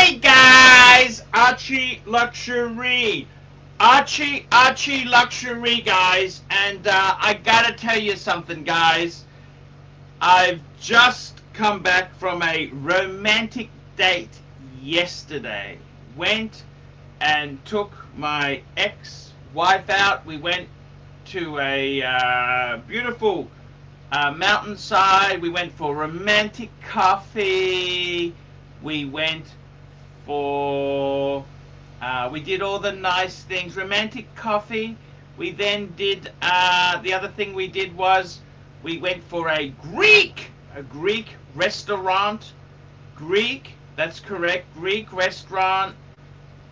Hey guys, Archie Luxury, Archie Luxury, guys, and I gotta tell you something, guys. I've just come back from a romantic date yesterday. Went and took my ex-wife out. We went to a beautiful mountainside. We went for romantic coffee. We went for, we did all the nice things, romantic coffee. We then did, the other thing we did was, we went for a Greek restaurant. That's correct, Greek restaurant.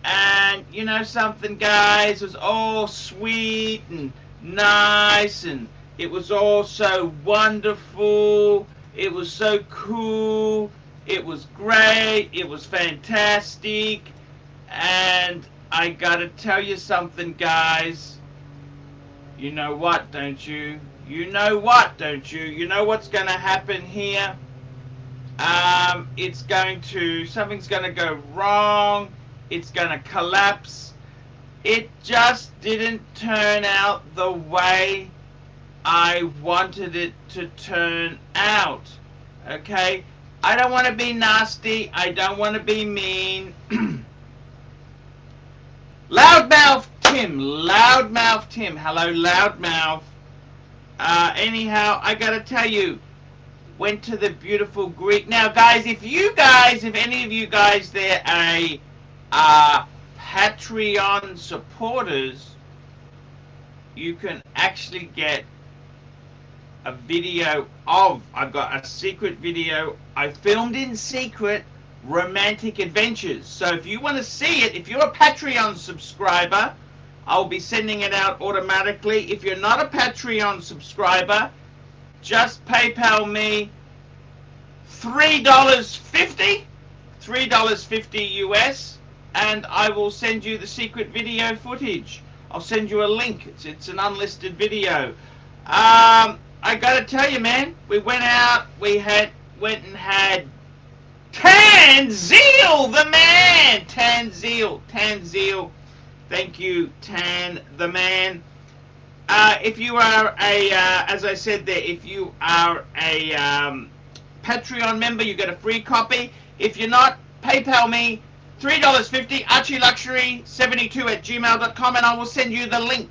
And you know something, guys, it was all sweet and nice, and it was all so wonderful. It was so cool. It was great. It was fantastic. And I gotta tell you something, guys. You know what, don't you? You know what, don't you? You know what's gonna happen here? Something's gonna go wrong. It's gonna collapse. It just didn't turn out the way I wanted it to turn out. Okay? I don't want to be nasty. I don't want to be mean. Loudmouth Tim. Hello, Loudmouth. Anyhow, I gotta tell you, went to the beautiful Greek. Now, guys, if any of you guys there are Patreon supporters, you can actually get a video of, I've got a secret video I filmed in secret, romantic adventures. So if you want to see it, if you're a Patreon subscriber, I'll be sending it out automatically. If you're not a Patreon subscriber, just PayPal me $3.50 US, and I will send you the secret video footage. I'll send you a link. It's an unlisted video. I gotta tell you, man, we went out, went and had Tanzeel, the man! Tanzeel. Thank you, Tan, the man. If you are as I said there, if you are a Patreon member, you get a free copy. If you're not, PayPal me $3.50, ARCHIELUXURY72@gmail.com, and I will send you the link.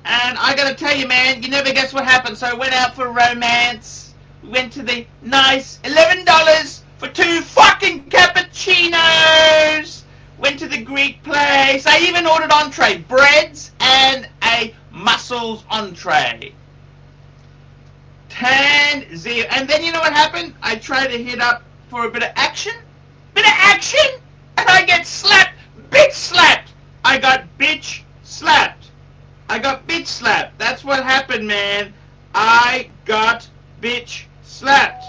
And I gotta tell you, man, you never guess what happened. So I went out for romance. We went to the nice $11 for 2 fucking cappuccinos. Went to the Greek place. I even ordered entree, breads and a mussels entree. Tanzeel. And then you know what happened? I tried to hit up for a bit of action. And I get slapped. Bitch slapped. I got bitch slapped. That's what happened, man. I got bitch slapped.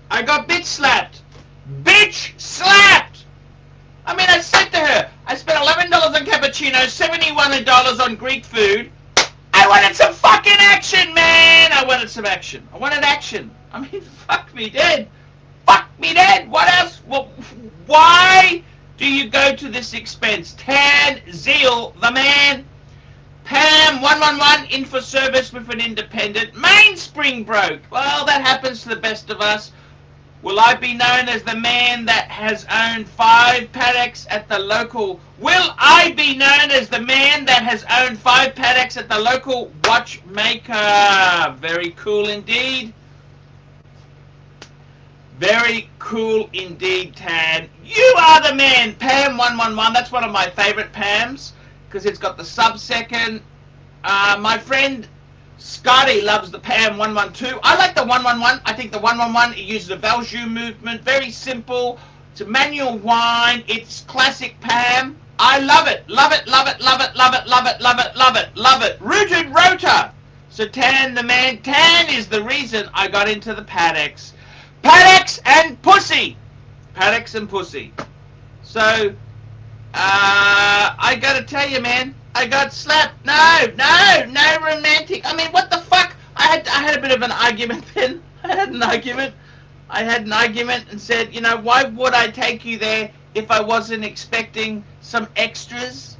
Bitch slapped. I mean, I said to her, I spent $11 on cappuccino, $71 on Greek food. I wanted some fucking action, man. I wanted action. I mean, fuck me dead. What else? Well, why do you go to this expense? Tanzeel, the man. Pam, 111, in for service with an independent. Mainspring broke. Well, that happens to the best of us. Will I be known as the man that has owned 5 paddocks at the local... watchmaker? Very cool indeed. Very cool indeed, Tan. You are the man. Pam 111. That's one of my favorite Pams, because it's got the sub-second. My friend Scotty loves the Pam 112. I like the 111. I think the 111, it uses a Valjoux movement. Very simple. It's a manual wind. It's classic Pam. I love it. Love it. Rooted rotor. So Tan, the man. Tan is the reason I got into the paddocks. Paddocks and pussy. So, I gotta tell you, man, I got slapped. No romantic. I mean, what the fuck? I had a bit of an argument then. I had an argument and said, you know, why would I take you there if I wasn't expecting some extras.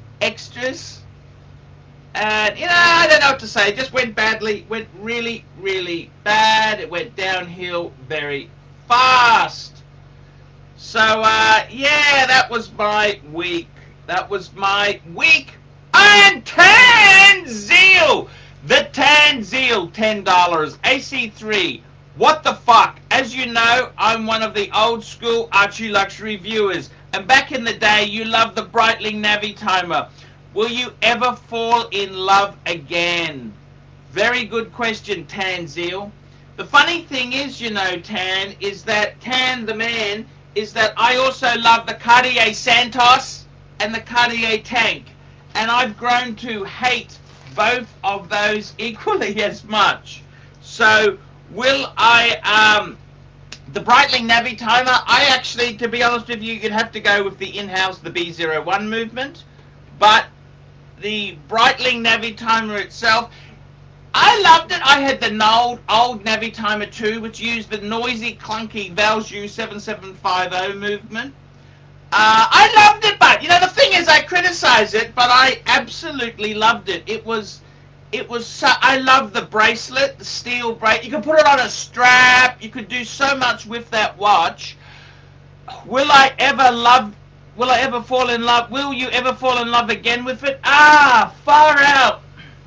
And, you know, I don't know what to say. It just went badly. Went really, really bad. It went downhill very fast. So, yeah, that was my week. That was my week. And Tan Zeal! The Tan Zeal, $10. AC3. What the fuck? As you know, I'm one of the old school Archie Luxury viewers. And back in the day, you loved the Breitling Navi Timer. Will you ever fall in love again? Very good question, Tan Zeal. The funny thing is, you know, Tan, is that Tan the man, is that I also love the Cartier Santos and the Cartier Tank. And I've grown to hate both of those equally as much. So, will I, the Breitling Navi Timer, I actually, to be honest with you, you'd have to go with the in-house, the B01 movement. But the Breitling Navi Timer itself, I loved it. I had the old Navi Timer 2, which used the noisy, clunky Valjoux 7750 movement. I loved it, but, you know, the thing is, I criticize it, but I absolutely loved it. It was so, I love the bracelet, the steel bracelet. You could put it on a strap. You could do so much with that watch. Will I ever fall in love? Will you ever fall in love again with it? Ah, far out.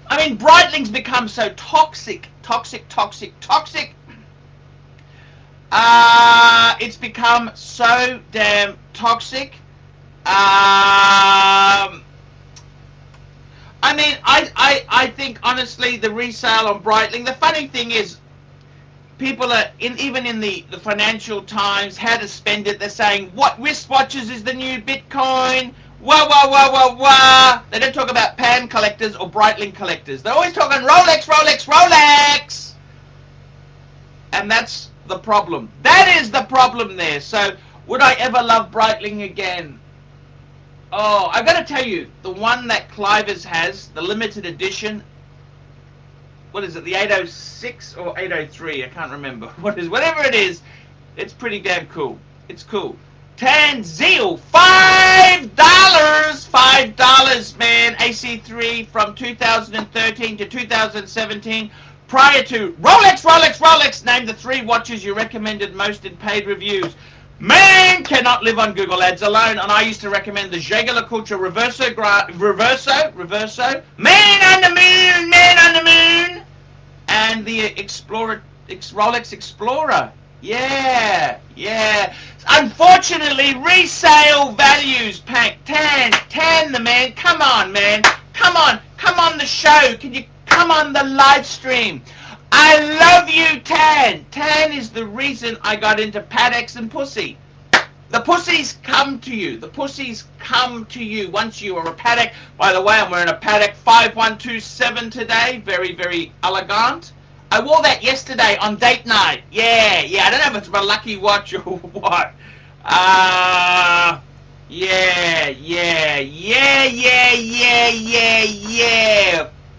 I mean, Breitling's become so toxic. It's become so damn toxic. I mean, I think, honestly, the resale on Breitling, the funny thing is, people are, even in the Financial Times, how to spend it, they're saying, what wristwatches is the new Bitcoin? Wah. They don't talk about Pan collectors or Breitling collectors. They're always talking Rolex. And that's the problem. That is the problem there. So, would I ever love Breitling again? Oh, I gotta tell you, the one that Clivers has, the limited edition, what is it, the 806 or 803? I can't remember. Whatever it is, it's pretty damn cool. It's cool. Tan Zeal, $5! $5, man. AC3 from 2013 to 2017. Prior to Rolex, name the 3 watches you recommended most in paid reviews. Man cannot live on Google Ads alone, and I used to recommend the Jaeger-LeCoultre Reverso, Man on the Moon, and the Rolex Explorer. Yeah. Unfortunately, resale values, Pank. Tan the man. Come on, man. Come on the show. Can you come on the live stream? I love you, Tan. Tan is the reason I got into Patek's and Pussy. The pussies come to you. Once you are a Patek. By the way, I'm wearing a Patek 5127 today. Very, very elegant. I wore that yesterday on date night. Yeah. I don't know if it's my lucky watch or what. Yeah.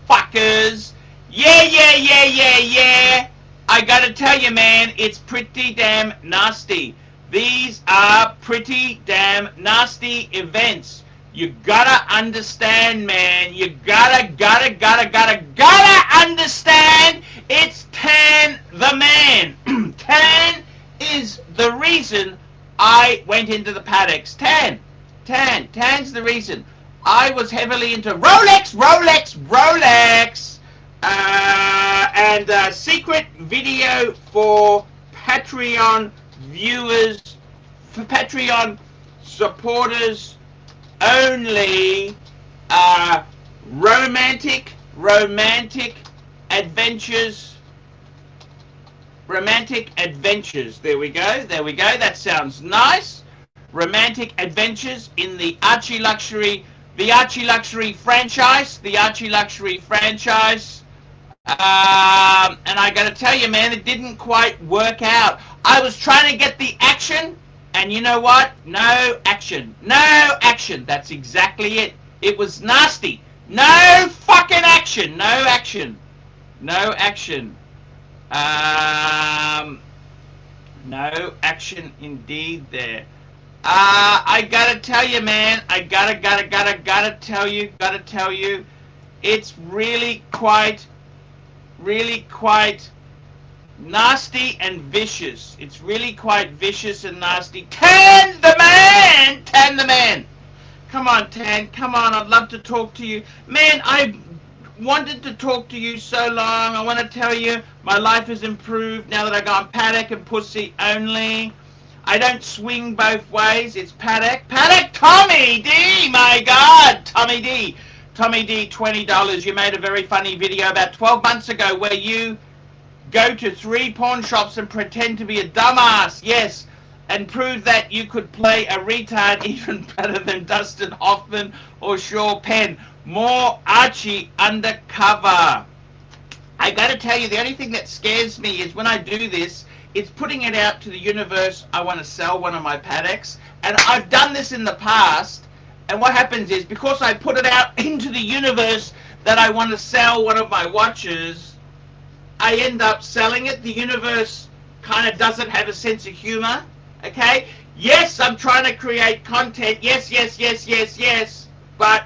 Fuckers. Yeah. I gotta tell you, man, it's pretty damn nasty. These are pretty damn nasty events. You gotta understand, man. You gotta understand. It's Tan the man. Tan is the reason I went into the Pateks. Tan's the reason. I was heavily into Rolex. And secret video for Patreon viewers, for Patreon supporters only. Romantic adventures. There we go. That sounds nice. Romantic adventures in the Archie Luxury franchise. And I gotta tell you, man, it didn't quite work out. I was trying to get the action, and you know what? No action. That's exactly it. It was nasty. No fucking action. No action indeed there. I gotta tell you, man. I gotta tell you. It's really quite nasty and vicious. It's really quite vicious and nasty. Tan the man! Tan the man! Come on, Tan. Come on. I'd love to talk to you. Man, I wanted to talk to you so long. I want to tell you my life has improved now that I go on paddock and pussy only. I don't swing both ways. It's paddock. Paddock Tommy D! My God! Tommy D. Tommy D, $20. You made a very funny video about 12 months ago where you go to 3 pawn shops and pretend to be a dumbass. Yes. And prove that you could play a retard even better than Dustin Hoffman or Shaw Penn. More Archie undercover. I gotta tell you, the only thing that scares me is when I do this, it's putting it out to the universe. I want to sell one of my paddocks. And I've done this in the past. And what happens is, because I put it out into the universe that I want to sell one of my watches, I end up selling it. The universe kind of doesn't have a sense of humor. Okay? Yes, I'm trying to create content. Yes. But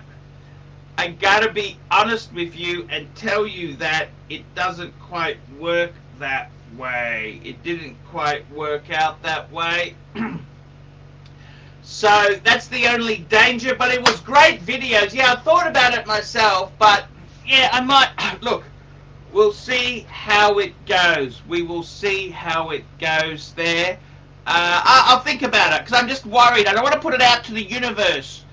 I gotta be honest with you and tell you that it doesn't quite work that way. It didn't quite work out that way. So that's the only danger, but it was great videos. Yeah, I thought about it myself, but yeah, I might. Look, we'll see how it goes. We will see how it goes there. I'll think about it, because I'm just worried. I don't want to put it out to the universe.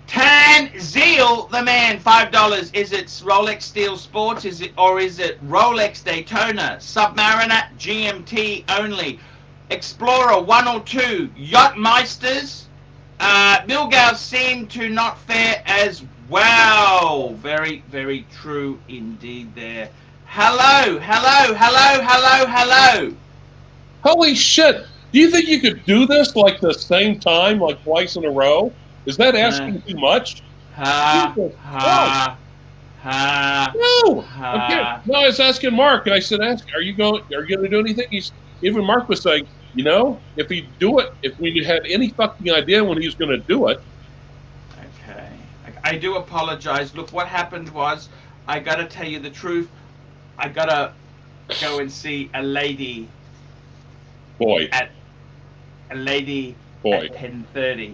Tan Zeal, the man, $5. Is it Rolex Steel Sports? Is it Rolex Daytona? Submariner GMT only. Explorer 1 or 2. Yachtmeisters. Milgauss seem to not fare as well. Very, very true indeed there. Hello. Holy shit! Do you think you could do this like the same time, like twice in a row? Is that asking too much? No. Okay. No, I was asking Mark, and I said, "Are you going to do anything?" Even Mark was saying, you know, if we had any fucking idea when he was going to do it. Okay. I do apologize. Look, what happened was, I got to tell you the truth. I got to go and see a lady. Boy. At 10:30,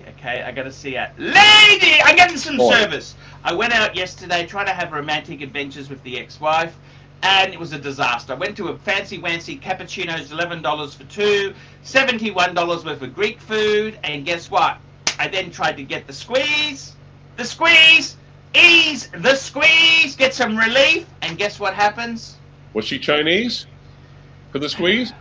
okay? I got to see a lady! I'm getting some service. I went out yesterday trying to have romantic adventures with the ex-wife, and it was a disaster. I went to a fancy-wancy cappuccinos, $11 for 2, $71 worth of Greek food, and guess what? I then tried to get the squeeze, ease the squeeze, get some relief, and guess what happens? Was she Chinese for the squeeze?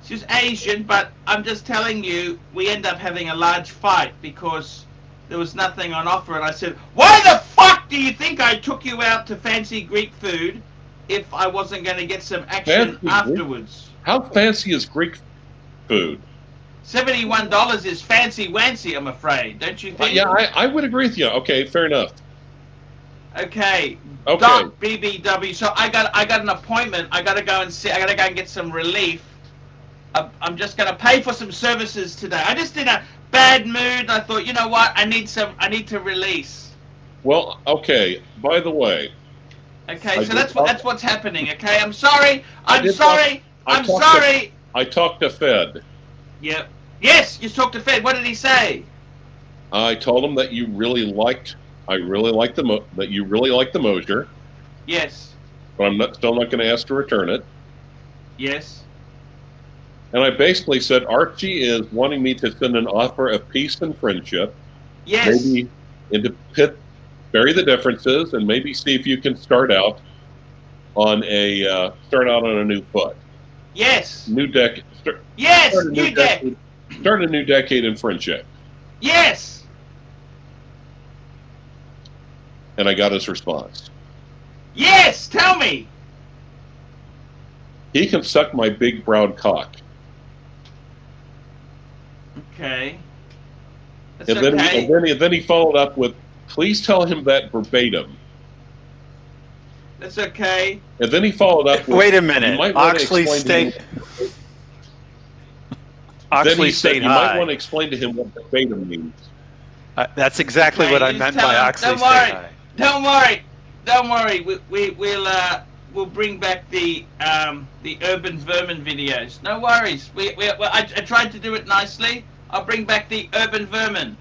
She's Asian, but I'm just telling you, we end up having a large fight because there was nothing on offer, and I said, why the fuck do you think I took you out to fancy Greek food if I wasn't going to get some action afterwards? How fancy is Greek food? $71 is fancy-wancy, I'm afraid. Don't you think? Yeah, I would agree with you. Okay, fair enough. Okay. Doc BBW. So I got an appointment. I got to go and see. I got to go and get some relief. I'm just going to pay for some services today. I'm just in a bad mood. I thought, you know what? I need to release. Well, okay. By the way. Okay, so that's what's happening. Okay, I'm sorry. I talked to Fed. Yep. Yes, you talked to Fed. What did he say? I told him that you really liked. That you really liked the Mosier. Yes. But I'm still not going to ask to return it. Yes. And I basically said Archie is wanting me to send an offer of peace and friendship. Yes. Maybe bury the differences, and maybe see if you can start out on a new foot. Yes. New decade. Yes. New decade. Start a new decade in friendship. Yes. And I got his response. Yes. Tell me. He can suck my big brown cock. Okay. That's And then he followed up with, please tell him that verbatim. That's okay. And then he followed up with, wait a minute. Oxley State. Oxley State you High. might want to explain to him what verbatim means. That's exactly Okay, what I you meant tell by him, Oxley don't State worry, High. don't worry. We'll bring back the urban vermin videos. No worries. I tried to do it nicely. I'll bring back the urban vermin.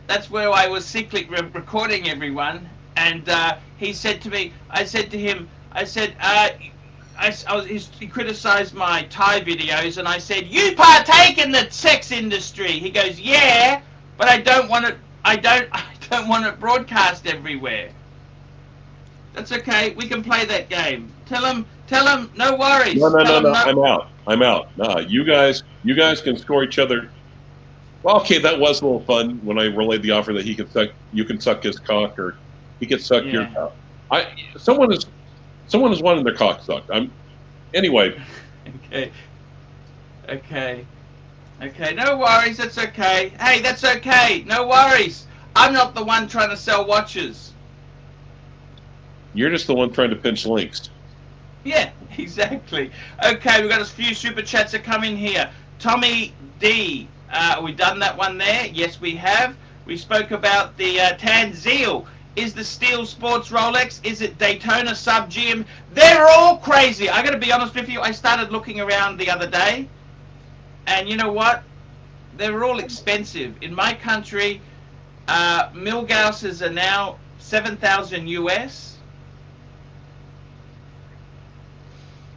That's where I was secretly recording everyone, and he said to me, I said to him, I said, he criticized my Thai videos, and I said, you partake in the sex industry. He goes, yeah, but I don't want it. I don't want it broadcast everywhere. That's okay. We can play that game. Tell him. No worries. No. No. I'm out. Nah, you guys can score each other. Well, okay, that was a little fun when I relayed the offer that you can suck his cock, or he can suck your cock. Someone is wanting their cock sucked. Anyway. Okay. No worries. That's okay. Hey, that's okay. No worries. I'm not the one trying to sell watches. You're just the one trying to pinch links. Yeah, exactly. Okay, we've got a few super chats that come in here. Tommy D. We done that one there? Yes, we have. We spoke about the Tanzil. Is the Steel Sports Rolex? Is it Daytona Sub GM? They're all crazy. I got to be honest with you. I started looking around the other day, and you know what? They're all expensive. In my country, Milgaus's are now 7,000 US.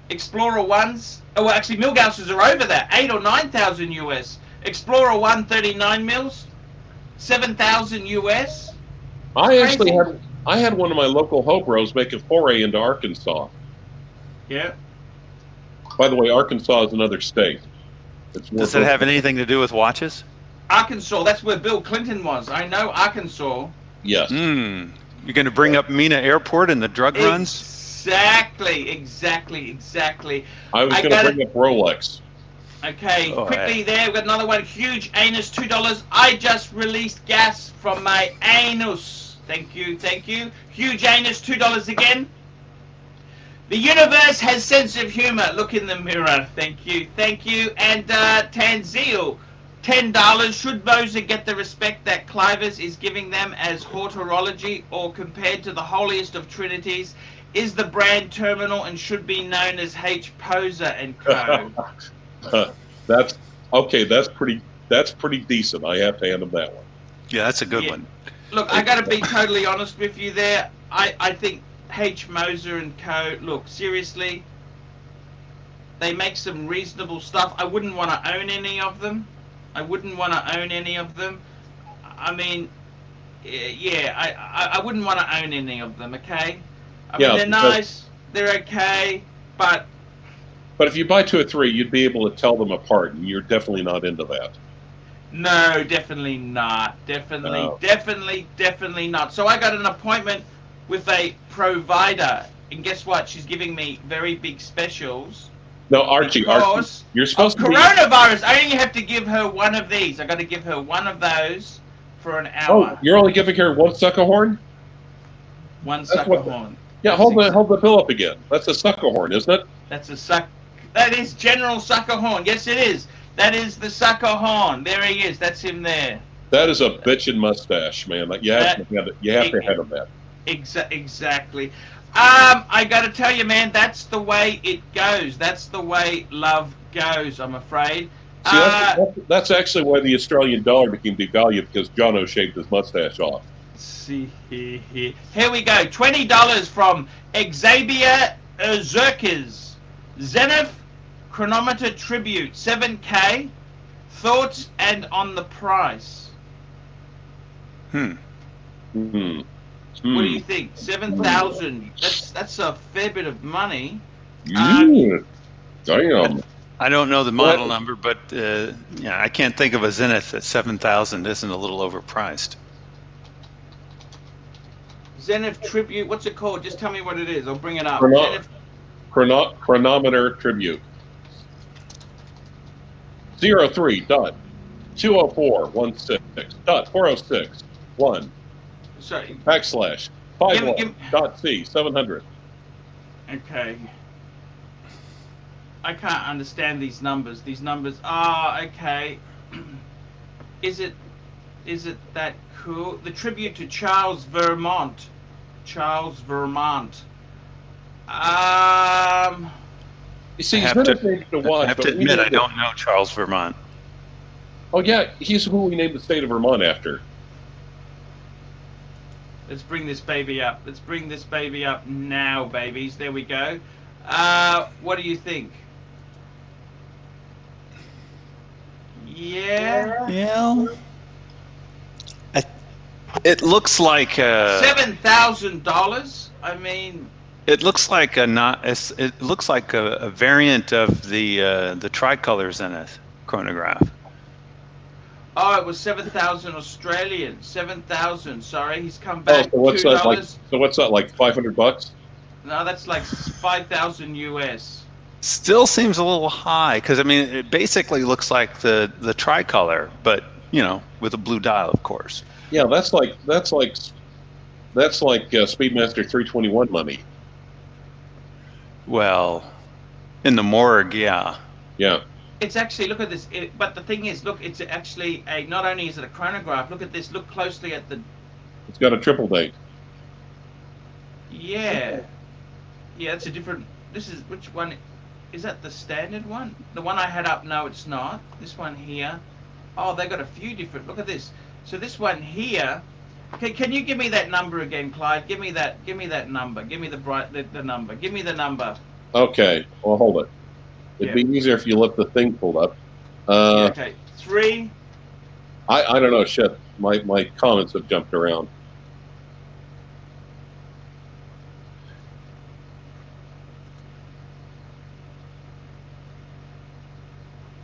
Explorer 1s, well actually Milgaus's are over that, 8 or 9,000 US. Explorer 1 39 mils, 7,000 US. I had one of my local hobros make a foray into Arkansas. Yeah. By the way, Arkansas is another state. Does it have anything to do with watches? Arkansas, that's where Bill Clinton was. I know Arkansas. Yes. You're going to bring up Mina Airport and the drug runs? Exactly. I was going to bring up Rolex. Okay, quickly there, we've got another one. Huge anus, $2. I just released gas from my anus. Thank you. Huge anus, $2 again. The universe has sense of humor. Look in the mirror. Thank you. And Tanzil, $10. Should Moser get the respect that Clivers is giving them as hortorology, or compared to the holiest of trinities, is the brand terminal and should be known as H. Poser and Co. That's okay. That's pretty decent. I have to hand him that one. Yeah, that's a good one. Look, I got to be totally honest with you there. I think H. Moser and Co. Look, seriously, they make some reasonable stuff. I wouldn't want to own any of them. I mean, yeah, I wouldn't want to own any of them. Okay. I mean, they're nice, they're okay, but if you buy 2 or 3, you'd be able to tell them apart, and you're definitely not into that. No, definitely not. Definitely not. So I got an appointment with a provider, and guess what? She's giving me very big specials. No, Archie, you're supposed to coronavirus. I only have to give her one of these. I got to give her one of those for an hour. Oh, you're only giving her one sucker horn? One sucker horn. Yeah, hold the bill up again. That's a sucker horn, isn't it? That is General Sucker Horn. Yes, it is. That is the sucker horn. There he is. That's him there. That is a bitchin' mustache, man. You have to have that. Exactly. I got to tell you, man, that's the way it goes. That's the way love goes, I'm afraid. See, that's actually why the Australian dollar became devalued, because Jono shaved his mustache off. See here we go. $20 from Xavier Zerkes. Zenith chronometer tribute, 7K. Thoughts and on the price. What do you think? 7,000. That's a fair bit of money. Damn. I don't know the model number, but I can't think of a Zenith at 7,000 isn't a little overpriced. Zenith tribute. What's it called? Just tell me what it is. I'll bring it up. Chronometer tribute. 03.20416.406.1 Sorry. /51.C 700. Okay. I can't understand these numbers. These numbers. Ah, okay. Is it that cool? The tribute to Charles Vermont. Charles Vermont. You see, I he's have been a to, thing to I watch. have but to we admit, need I don't know Charles Vermont. Oh yeah, he's who we named the state of Vermont after. Let's bring this baby up. Let's bring this baby up now, babies. There we go. What do you think? Yeah. Yeah. It looks like $7,000. I mean, it looks like a it looks like a variant of the tricolor Zenith chronograph. oh, it was 7,000 Australian. 7,000. Sorry, he's come Oh, back. so what's that like? $2. So what's that like? $500? No, that's like 5,000 US. Still seems a little high because I mean it basically looks like the tricolor, but you know with a blue dial, of course. Yeah, that's like Speedmaster 321 money. Well, in the morgue, yeah. Yeah. It's actually, look at this. But the thing is, look, it's actually not only is it a chronograph. Look at this. Look closely at the. It's got a triple date. Yeah. Yeah, it's a different. This is which one? Is that the standard one? The one I had up? No, it's not. This one here. Oh, they got a few different. Look at this. So this one here. Can you give me that number again, Clyde? Give me that. Give me that number. Give me the number. Give me the number. Okay. Well, hold it. It'd be easier if you left the thing pulled up. Okay. 3. I don't know. Shit. My comments have jumped around.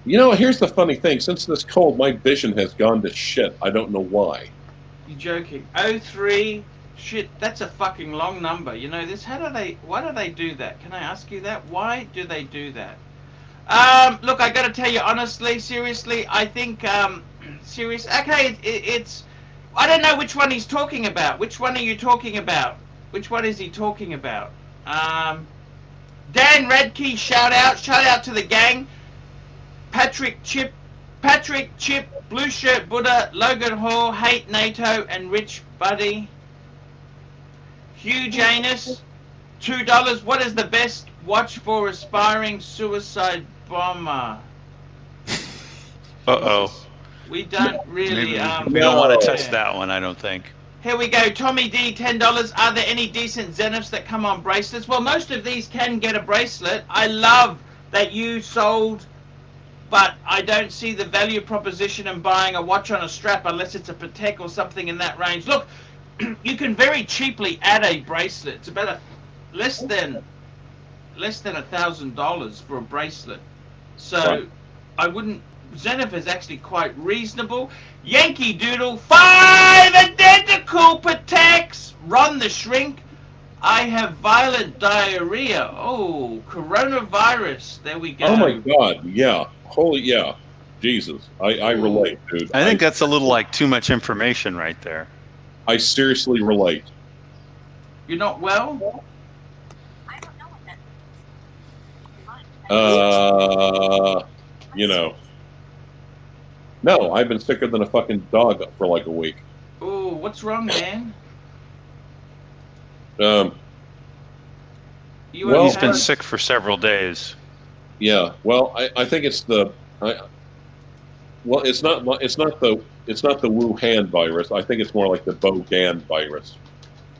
You know, here's the funny thing. Since this cold, my vision has gone to shit. I don't know why. You're joking. 03. Shit, that's a fucking long number. You know this? Why do they do that? Can I ask you that? Why do they do that? Look, I gotta tell you honestly, seriously, I think, okay, it's, I don't know which one he's talking about. Which one are you talking about? Which one is he talking about? Dan Radke, shout out to the gang. Patrick Chip, Blue Shirt Buddha, Logan Hall, Hate NATO, and Rich Buddy. Hugh Janus, $2. What is the best watch for aspiring suicide bomber? Uh-oh. We don't really. We don't want to touch that one, I don't think. Here we go. Tommy D, $10. Are there any decent Zeniths that come on bracelets? Well, most of these can get a bracelet. I love that you sold, but I don't see the value proposition in buying a watch on a strap unless it's a Patek or something in that range. Look, you can very cheaply add a bracelet. It's about less than $1,000 for a bracelet. So right. I wouldn't. Zenith is actually quite reasonable. Yankee Doodle, 5 identical Pateks. Ron the Shrink, I have violent diarrhea. Oh, coronavirus. There we go. Oh my God! Yeah, holy yeah, Jesus! I relate, dude. I think that's a little like too much information right there. I seriously relate. You're not well? I don't know what that. You know. No, I've been sicker than a fucking dog for like a week. Oh, what's wrong, man? Well, He's been sick for several days. Yeah. Well, I think it's the. Well, it's not the Wuhan virus. I think it's more like the Bogan virus.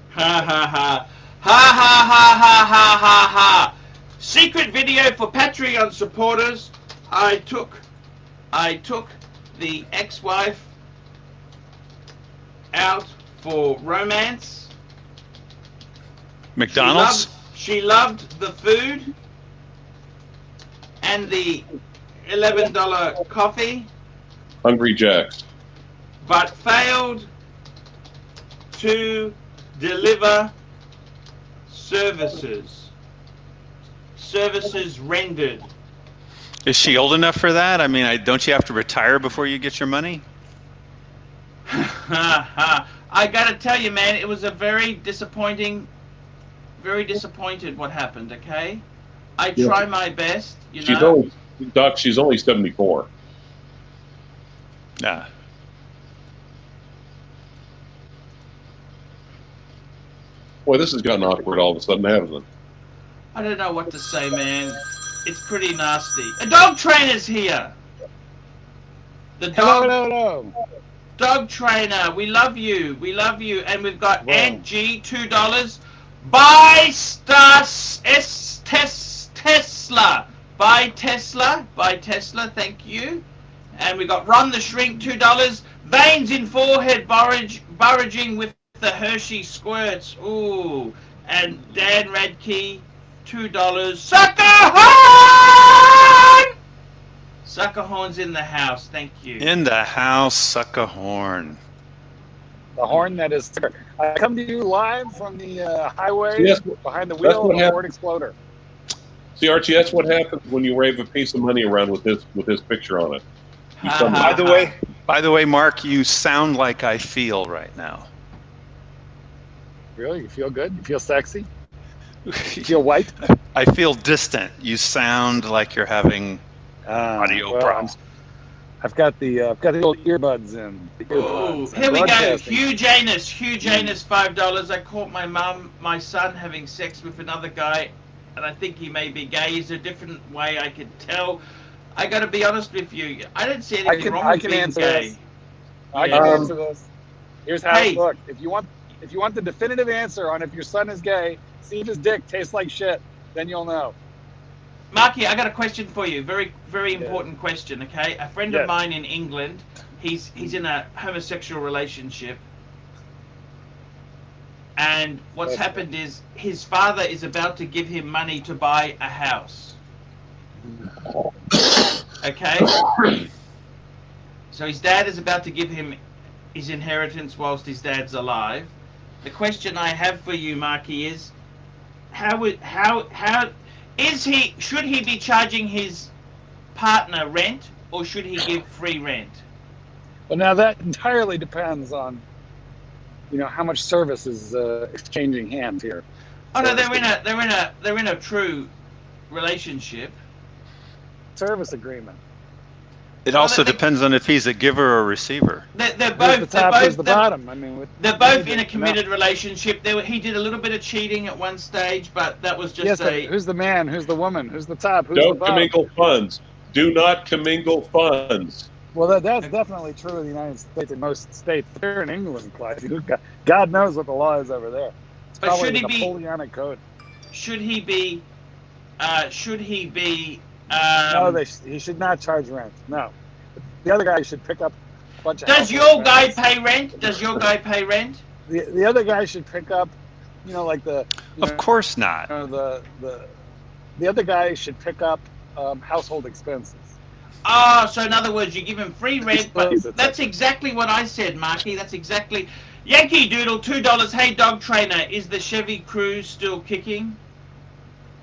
Ha ha ha. Ha ha ha ha ha ha ha. Secret video for Patreon supporters. I took the ex-wife out for romance. McDonald's? She loved the food and the $11 coffee, Hungry Jacks. but failed to deliver services. Services rendered. Is she old enough for that? I mean, don't you have to retire before you get your money? I gotta tell you, man, it was a very disappointed what happened, okay? I try my best, you She's know. only, Doc, she's only 74. Yeah. Boy, this has gotten awkward all of a sudden, hasn't it? I don't know what to say, man. It's pretty nasty. A dog trainer's here. The dog Hello. dog trainer. We love you. We love you. And we've got Wow. Aunt G, $2. Buy Tesla. Buy Tesla. Thank you. And we got Ron the Shrink, $2. Veins in forehead, burraging with the Hershey squirts. Ooh. And Dan Radke, $2. Sucker horn! Sucker horn's in the house. Thank you. In the house, suck a horn. The horn that is. I come to you live from the highway Yes, behind the that's wheel what of a Ford Exploder. See, Archie, that's what happens when you wave a piece of money around with his picture on it. You Ha, come- ha. By the way, Mark, you sound like I feel right now. Really? You feel good? You feel sexy? You feel white? I feel distant. You sound like you're having audio problems. I've got the little earbuds in. The Ooh, earbuds. here we go. Broadcasting. Huge anus, $5. I caught my son having sex with another guy, and I think he may be gay. Is there a different way I could tell? I got to be honest with you. I don't see anything wrong with being answer gay. this. I can answer this. Here's how. Hey. Look, if you want the definitive answer on if your son is gay, see if his dick tastes like shit. Then you'll know. Marky, I got a question for you. Very, very important question. Okay, a friend Yes. of mine in England. He's in a homosexual relationship, and what's happened is his father is about to give him money to buy a house. Okay, so his dad is about to give him his inheritance whilst his dad's alive. The question I have for you, Marky, is how should he be charging his partner rent, or should he give free rent? Well, now that entirely depends on, how much service is exchanging hands here. Oh no, they're in a true relationship. Service agreement. It also depends on if he's a giver or receiver. They're Where's both the top? Where's the bottom? I mean, they're both in a committed relationship. He did a little bit of cheating at one stage, but that was just Yes, but who's the man? Who's the woman? Who's the top? Who's the Don't bottom? commingle funds. Do not commingle funds. Well, that's definitely true in the United States and most states. They're in England, Clyde. God knows what the law is over there. It's But probably should the he be- Napoleonic Code. Should he be? No, he should not charge rent. No. The other guy should pick up a bunch of Does household your guy expenses. pay rent? Does your guy pay rent? The other guy should pick up, like the. Of course not. The other guy should pick up household expenses. Oh, so in other words, you give him free rent, but Please, it's that's exactly what I said, Marky. That's exactly. Yankee Doodle, $2. Hey, dog trainer, is the Chevy Cruze still kicking?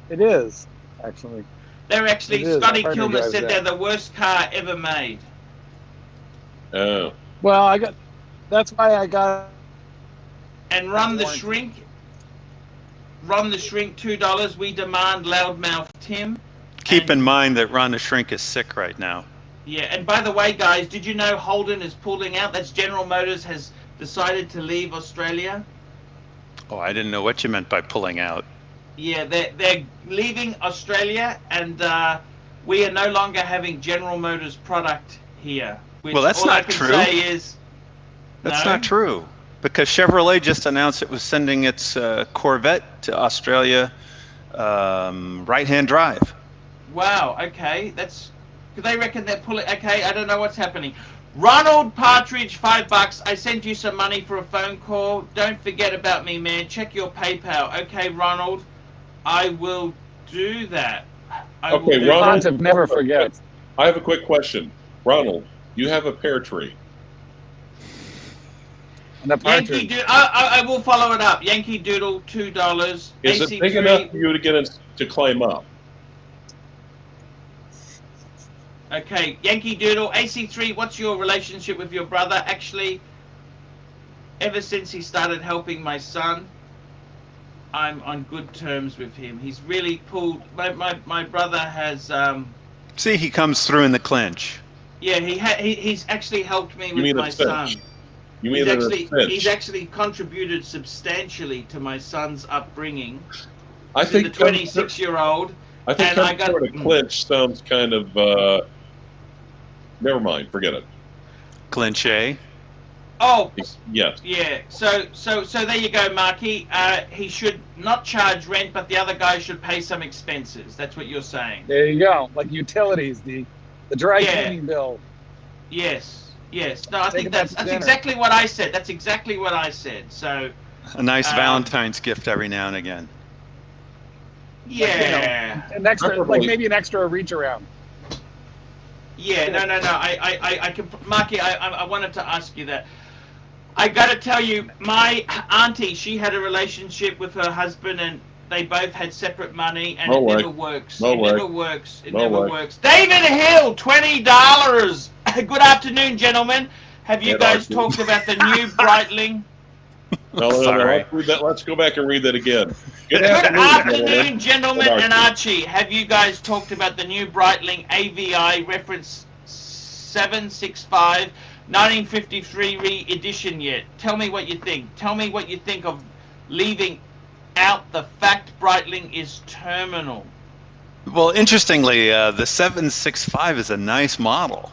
It is, actually. They're actually, It is. Scotty My partner Kilmer drives said that. they're the worst car ever made. Oh. Well, that's why I got. And Run the Warranty. Shrink, $2. We demand loudmouth Tim. Keep in mind that Ron the Shrink is sick right now. Yeah, and by the way, guys, did you know Holden is pulling out? That's General Motors has decided to leave Australia. Oh, I didn't know what you meant by pulling out. Yeah, they're leaving Australia, and we are no longer having General Motors product here. Which Well, that's all I not can true. say is That's no. not true, because Chevrolet just announced it was sending its Corvette to Australia, right-hand drive. Wow. Okay, that's. They reckon they're pulling. Okay, I don't know what's happening. Ronald Partridge, $5. I sent you some money for a phone call. Don't forget about me, man. Check your PayPal. Okay, Ronald, I will do that. I will Okay, do Ronald. that. Pontiff never forgets. I have a quick question. Ronald, you have a pear tree. And the Yankee partridge. Doodle. I will follow it up. Yankee Doodle, $2. Is it big enough for you to get it to climb up? Okay, Yankee Doodle, AC3, what's your relationship with your brother? Actually, ever since he started helping my son, I'm on good terms with him. He's really pulled. My brother has. See, he comes through in the clinch. Yeah, he's actually helped me with mean my a cinch? son. You mean He's actually contributed substantially to my son's upbringing. I To think the 26-year-old. I think and some sort of clinch sounds kind of. Never mind. Forget it. Clinché. Oh, Yes. yeah. So there you go, Marky. He should not charge rent, but the other guy should pay some expenses. That's what you're saying. There you go. Like utilities, the dry Yeah. cleaning bill. Yes. No, I think him that's out to dinner. exactly what I said. That's exactly what I said. So, A nice Valentine's gift every now and again. yeah. An extra, Preferably- like maybe an extra reach around. Yeah, no. I can, Marky, I wanted to ask you that. I got to tell you, my auntie, she had a relationship with her husband, and they both had separate money, and it never works. It never works. It never works. David Hill, $20. Good afternoon, gentlemen. Have you guys talked about the new Breitling? No, Sorry. let's go back and read that again. Good afternoon, gentlemen and Archie. Have you guys talked about the new Breitling AVI reference 765 1953 re-edition yet? Tell me what you think. Tell me what you think of leaving out the fact Breitling is terminal. Well, interestingly, the 765 is a nice model.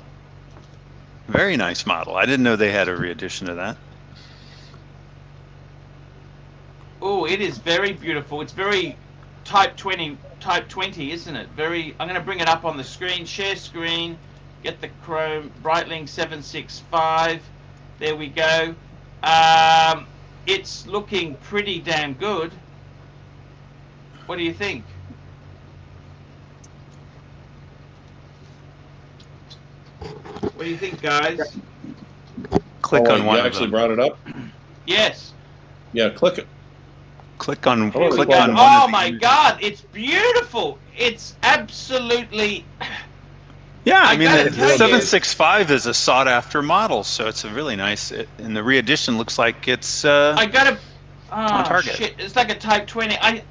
Very nice model. I didn't know they had a re-edition of that. Oh, it is very beautiful. It's very type 20, isn't it? Very. I'm going to bring it up on the screen. Share screen. Get the Chrome Breitling 765. There we go. It's looking pretty damn good. What do you think? What do you think, guys? Click on one You of actually them. brought it up? Yes. Yeah, click it. Click on Here we click go. on one Oh of my these. God! It's beautiful. It's absolutely. Yeah, I I mean, gotta the tell you- 765 is a sought-after model, so it's a really nice. And the re-edition looks like it's. I gotta. on Oh target. shit! It's like a Type 20. I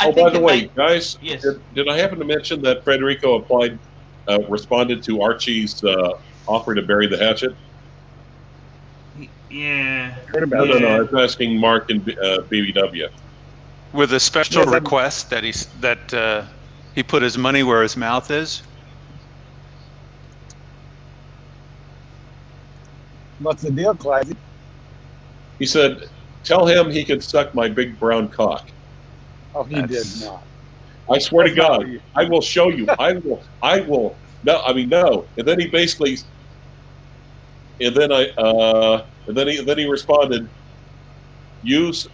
Oh, think by the it way, may- guys, Yes. did I happen to mention that Federico responded to Archie's offer to bury the hatchet? Yeah. Heard No, about no, it. I was asking Mark and BBW. with a special Yes, I'm- request that he put his money where his mouth is. What's the deal, Classy? He said, "Tell him he could suck my big brown cock." Oh, he That's- did not. I swear to That's not God, what you- I will show you. I will. No, I mean no. And then he basically, and then he responded, "Use,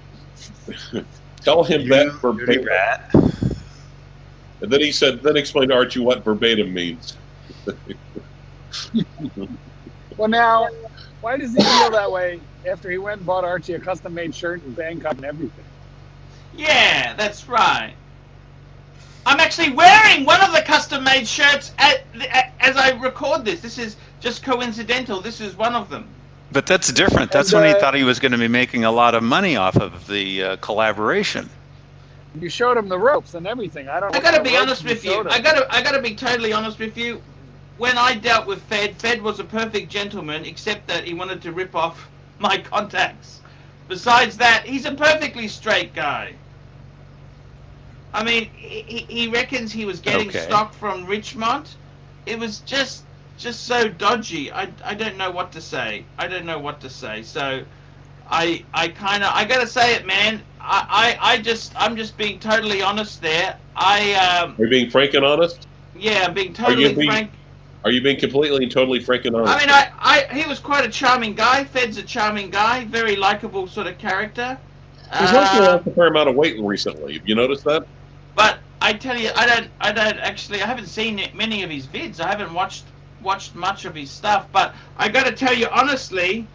tell him that verbatim." rat. And then he said, then explain to Archie what verbatim means. Well, now, why does he feel that way after he went and bought Archie a custom-made shirt and Bangkok and everything? Yeah, that's right. I'm actually wearing one of the custom-made shirts as I record this. This is just coincidental. This is one of them. But that's different. That's And, when he thought he was going to be making a lot of money off of the collaboration. You showed him the ropes and everything. I don't know. I gotta what be ropes honest with you. showed him. I gotta be totally honest with you. When I dealt with Fed was a perfect gentleman, except that he wanted to rip off my contacts. Besides that, he's a perfectly straight guy. I mean, he reckons he was getting Okay. stock from Richmond. It was just so dodgy. I don't know what to say. I don't know what to say. So, I gotta say it, man. I'm just being totally honest there. Are you being frank and honest? Yeah, I'm being totally frank. Are you being completely and totally frank and honest? I mean, he was quite a charming guy. Fed's a charming guy, very likable sort of character. He's lost a fair amount of weight recently. Have you noticed that? But I tell you, I haven't seen many of his vids. I haven't watched much of his stuff. But I got to tell you honestly,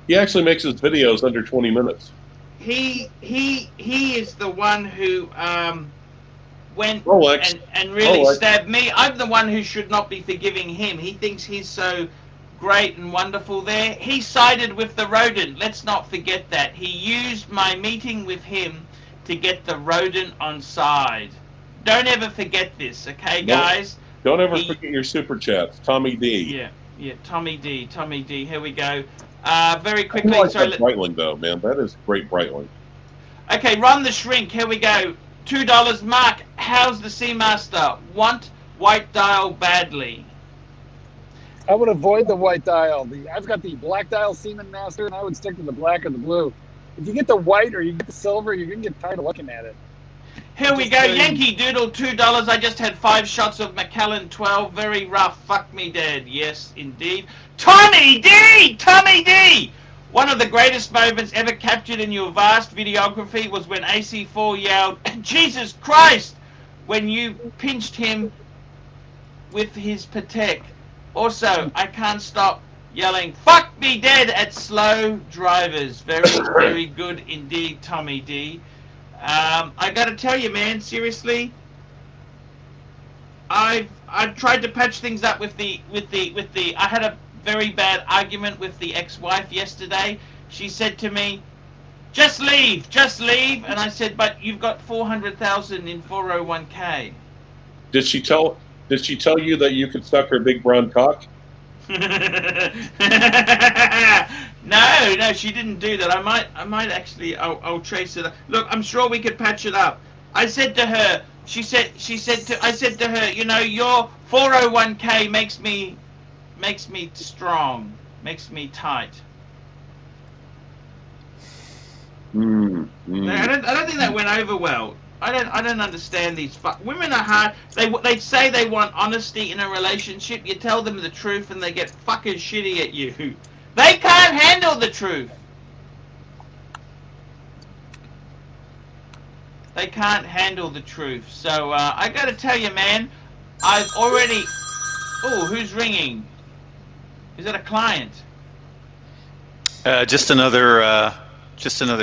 He actually makes his videos under 20 minutes. he is the one who went Rolex. and really Rolex. stabbed me. I'm the one who should not be forgiving him. He thinks he's so great and wonderful there. He sided with the rodent. Let's not forget that. He used my meeting with him to get the rodent on side. Don't ever forget this, okay, guys? Don't ever forget your super chats. Tommy D. Yeah, Tommy D. Here we go. Very I quickly. like Sorry. that Breitling, though, man. That is great Breitling. Okay, Ron the Shrink. Here we go. $2. Mark, how's the Seamaster? Want white dial badly. I would avoid the white dial. I've got the black dial Seaman Master, and I would stick to the black or the blue. If you get the white or you get the silver, you're going to get tired of looking at it. Here we go. Yankee Doodle, $2. I just had 5 shots of Macallan 12. Very rough. Fuck me dead. Yes, indeed. Tommy D! Tommy D! One of the greatest moments ever captured in your vast videography was when AC4 yelled, Jesus Christ! When you pinched him with his Patek. Also, I can't stop yelling, fuck me dead at slow drivers. Very, very good indeed, Tommy D. I gotta tell you, man, seriously, I've tried to patch things up with the I had a very bad argument with the ex-wife yesterday. She said to me, just leave, and I said, but you've got 400,000 in 401k. Did she tell you that you could suck her big brown cock? No, she didn't do that. I might actually. I'll trace it. Look, I'm sure we could patch it up. I said to her. I said to her, you know, your 401k makes me strong, makes me tight. I don't think that went over well. I don't understand these. Women are hard. They say they want honesty in a relationship. You tell them the truth, and they get fucking shitty at you. They can't handle the truth. They can't handle the truth. So I got to tell you, man, I've already. Oh, who's ringing? Is that a client? Just another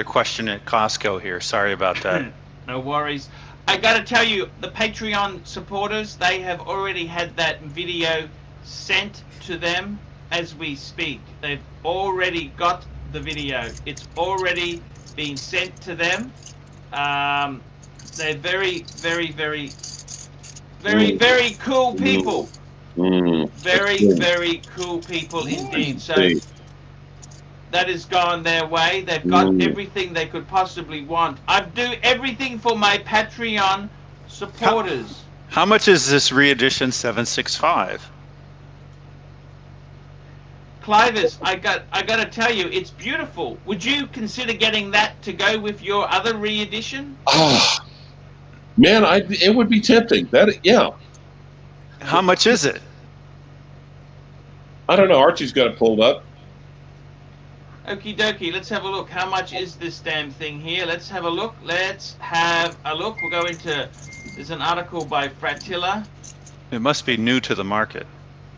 question at Costco here. Sorry about that. No worries. I got to tell you, the Patreon supporters, they have already had that video sent to them as we speak. They've already got the video. It's already been sent to them. They're very, very, very, very, very cool people. Very, very cool people indeed. So that has gone their way. They've got everything they could possibly want. I do everything for my Patreon supporters. How much is this re-edition 765? Clivis, I got to tell you, it's beautiful. Would you consider getting that to go with your other re-edition? Oh, man, it would be tempting. Yeah. How much is it? I don't know. Archie's got it pulled up. Okie dokie, let's have a look. How much is this damn thing here? Let's have a look. We'll go into, there's an article by Fratilla. It must be new to the market.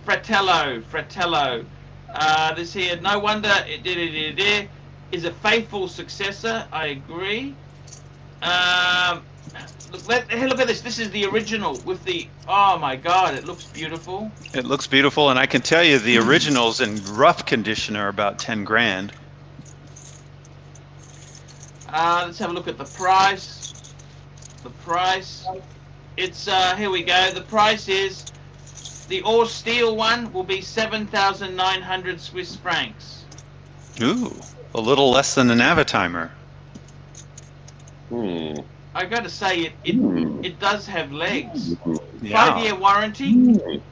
Fratello. This here, no wonder it is a faithful successor. I agree. Look at this. This is the original with the. Oh my God! It looks beautiful. It looks beautiful, and I can tell you the originals in rough condition are about 10 grand. Let's have a look at the price. It's here we go. The price is the all steel one will be 7,900 Swiss francs. Ooh, a little less than an Avitimer. I got to say it does have legs. Yeah. 5-year warranty.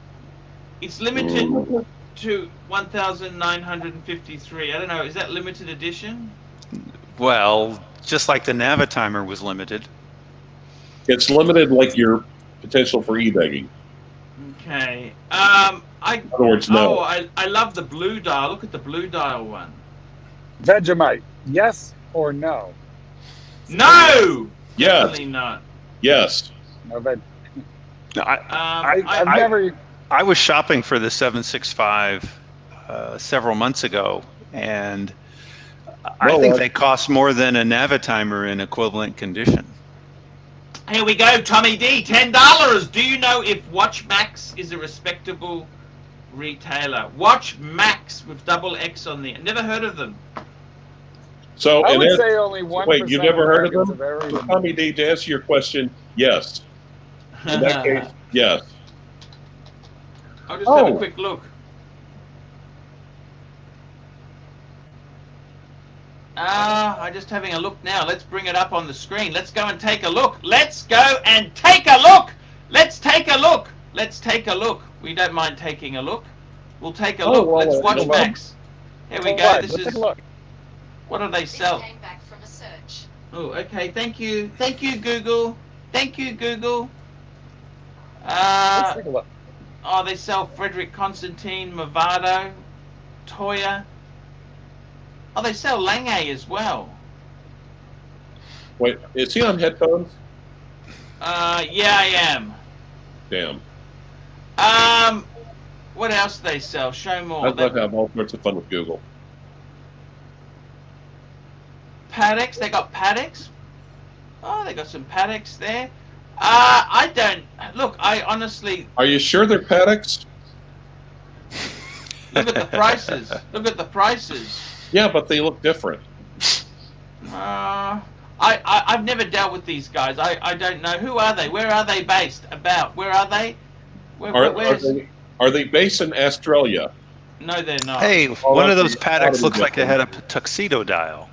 It's limited to 1,953. I don't know. Is that limited edition? Well, just like the Navitimer was limited. It's limited like your potential for e-begging. Okay. In other words, no. Oh, I love the blue dial. Look at the blue dial one. Vegemite, yes or no? No. Yes. Definitely not. Yes. No veg. I've never. I was shopping for the 765 several months ago, and I think they cost more than a Navitimer in equivalent condition. Here we go, Tommy D, $10. Do you know if WatchMax is a respectable retailer? WatchMax with double X on there. Never heard of them. So, I and would then, say only 1%. wait, you never heard of them? Ever So even- Tommy D, to answer your question, yes. In that case, yes. I'll just have a Oh. quick look. I'm just having a look now. Let's bring it up on the screen. Let's go and take a look. Let's go and take a look. Let's take a look. Let's take a look. We don't mind taking a look. We'll take a Oh, look. well, Let's watch well, Max. Here we All go. right, This let's take is a look. what do they This sell? came back from a search. Oh, okay. Thank you. Thank you, Google. Thank you, Google. Let's take a look. Oh, they sell Frederick Constantine, Movado, Toya. Oh, they sell Lange as well. Wait, is he on headphones? Yeah, I am. Damn. What else do they sell? Show more. I'd love to have all sorts of fun with Google. Paddocks. They got Paddocks. Oh, they got some Paddocks there. I don't look. I honestly Are you sure they're Paddocks? look at the prices. Look at the prices. Yeah, but they look different. I've never dealt with these guys. I don't know. Who are they? Where are they based? About? Where are they? Are they based in Australia? No, they're not. Hey, Oh, one of that's those Paddocks the looks like it had a difference. tuxedo dial.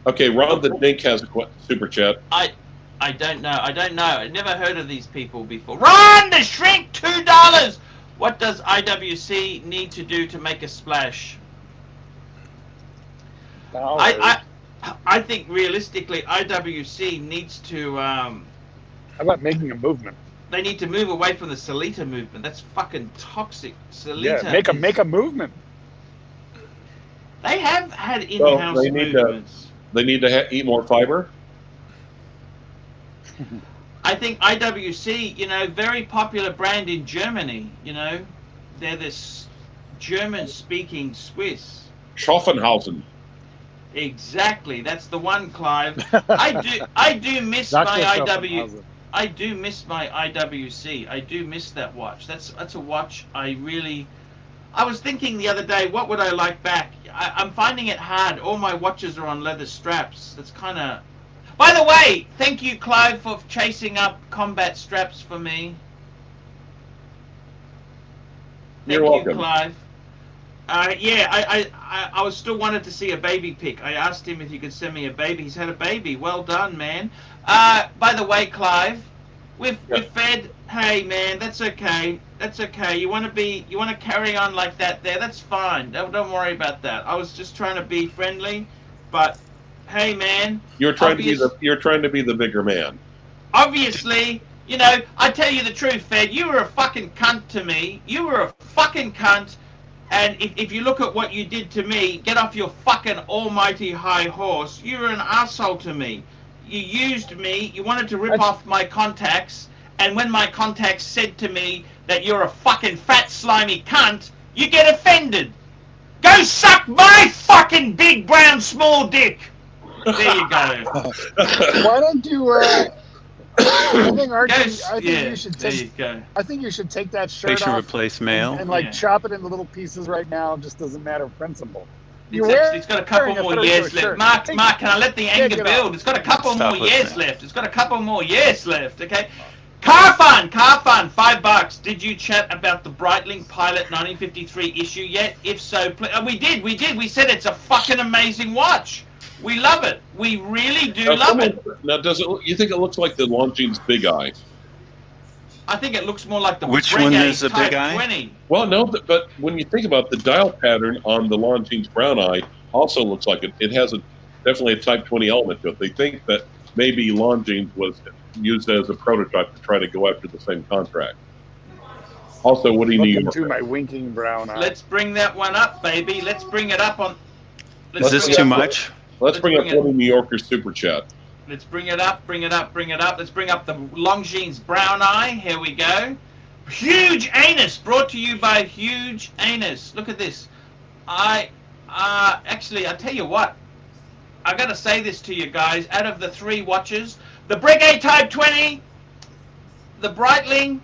Okay, Ron the Dink has a super chat. I don't know. I don't know. I never heard of these people before. Run the shrink, $2. What does IWC need to do to make a splash? I think realistically, IWC needs to. How about making a movement? They need to move away from the Salita movement. That's fucking toxic. Salita. Yeah, make a movement. They have had in-house they need to- movements. They need to eat more fiber. I think IWC, very popular brand in Germany. They're this German-speaking Swiss. Schaffenhausen. Exactly, that's the one, Clive. I do miss my IW. I do miss my IWC. I do miss that watch. That's a watch I was thinking the other day, what would I like back? I'm finding it hard. All my watches are on leather straps. That's kind of. By the way, thank you, Clive, for chasing up combat straps for me. Thank You're you, welcome. Clive. I was still wanted to see a baby pic. I asked him if he could send me a baby. He's had a baby. Well done, man. By the way, Clive, we've fed. Hey, man, that's okay. That's okay. You want to carry on like that there? That's fine. Don't worry about that. I was just trying to be friendly, but hey, man. You're trying to be the bigger man. Obviously, I tell you the truth, Fed. You were a fucking cunt to me. You were a fucking cunt. And if you look at what you did to me, get off your fucking almighty high horse. You were an asshole to me. You used me. You wanted to rip off my contacts. And when my contacts said to me that you're a fucking fat, slimy cunt, you get offended. Go suck my fucking big, brown, small dick. There you go. Why don't you? I think Archie. I think you should take that shirt Facial off replace male. and chop it into little pieces right now. Just doesn't matter of principle. It's got a couple more years left. Mark, can I let the anger build? It's got a couple more years left. It's got a couple more years left. Okay. Car fun, $5. Did you chat about the Breitling Pilot 1953 issue yet? If so, we did. We said it's a fucking amazing watch. We love it. We really do love it. Now, you think it looks like the Longines Big Eye? I think it looks more like the Which Breguet one is the Type Big Eye? 20. Well, no, but when you think about the dial pattern on the Longines Brown Eye, also looks like it has definitely a Type 20 element to it. They think that maybe Longines was used as a prototype to try to go after the same contract. Also, Woody New York. To my winking brown eye. Let's bring that one up, baby. Let's bring it up on. Is this too much? Let's bring up Woody New Yorker's super chat. Let's bring it up. Let's bring up the Longines Brown Eye. Here we go. Huge Anus, brought to you by Huge Anus. Look at this. Actually, I tell you what. I gotta say this to you guys. Out of the three watches, the Breguet Type 20, the Breitling,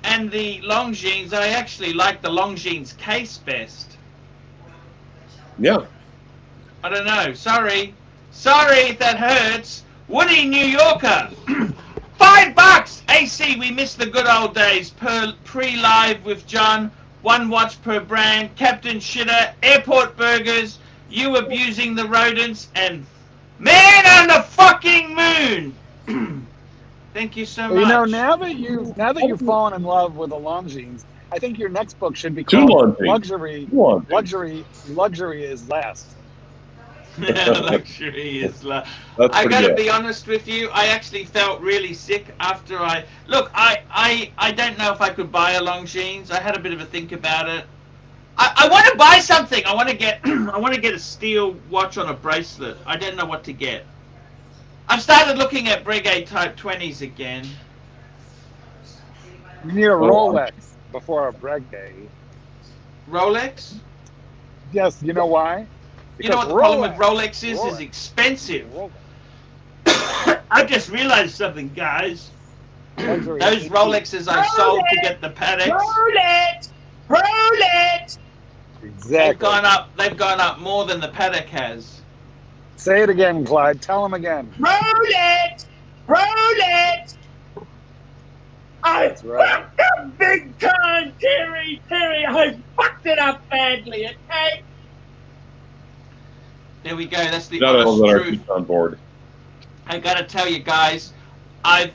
and the Longines, I actually like the Longines case best. Yeah. I don't know. Sorry if that hurts. Woody, New Yorker. $5. AC, we miss the good old days. Pre-live with John. 1 watch per brand. Captain Shitter. Airport Burgers. You abusing the rodents. And Man on the fucking Moon. Thank you so much. You know, now that you've fallen in love with the Longines, I think your next book should be Two called Longines. Luxury is Last. Luxury is love. I gotta be honest with you. I actually felt really sick after I don't know if I could buy a Longines. I had a bit of a think about it. I want to buy something. I want to get a steel watch on a bracelet. I don't know what to get. I've started looking at Breguet Type 20s again. You need a Rolex before a Breguet. Rolex? Yes. You know why? You know what the problem with Rolex is? It's expensive. I just realized something, guys. Those Rolexes I sold to get the Pateks. Rolex! Exactly. They've gone up more than the Patek has. Say it again, Clyde. Tell him again. Rolex! Rolex! I fucked up big time, Terry! Terry, I fucked it up badly, okay? There we go. That's the Not all that are truth. on board. I gotta tell you guys, I